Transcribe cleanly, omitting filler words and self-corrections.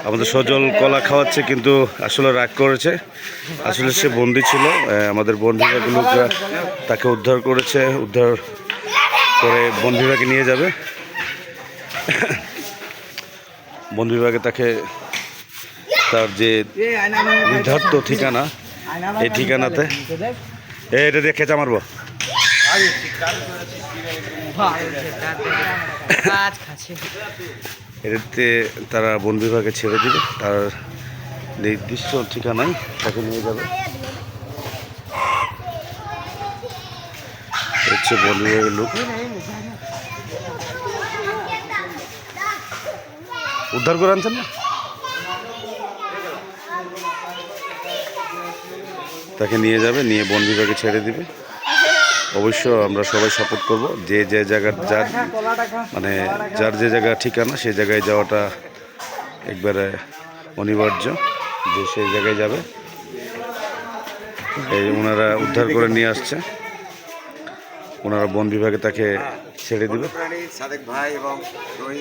আমাদের সজল কলা খাওয়াচ্ছে, কিন্তু আসলে রাগ করেছে। আসলে সে বন্দি ছিল, আমাদের বন বিভাগের লোকরা তাকে উদ্ধার করেছে। উদ্ধার করে বন বিভাগে নিয়ে যাবে। বন বিভাগে তাকে তার যে নির্ধারিত ঠিকানা, এই ঠিকানাতে এটা দেখে মারবো। এতে তারা বন বিভাগে ছেড়ে দিবে, তার নির্দিষ্ট ঠিকানায় তাকে নিয়ে যাবে। হচ্ছে বন বিভাগের লোক উদ্ধার করে আনছেন না, তাকে নিয়ে যাবে, নিয়ে বন বিভাগে ছেড়ে দিবে। অবশ্য আমরা সবাই সাপোর্ট করব, যে যে জায়গার যার যে জায়গা ঠিকানা সেই জায়গায় যাওয়াটা একবারে অনিবার্য, যে সেই জায়গায় যাবে। এই ওনারা উদ্ধার করে নিয়ে আসছে, ওনারা বন বিভাগে তাকে ছেড়ে দিবে।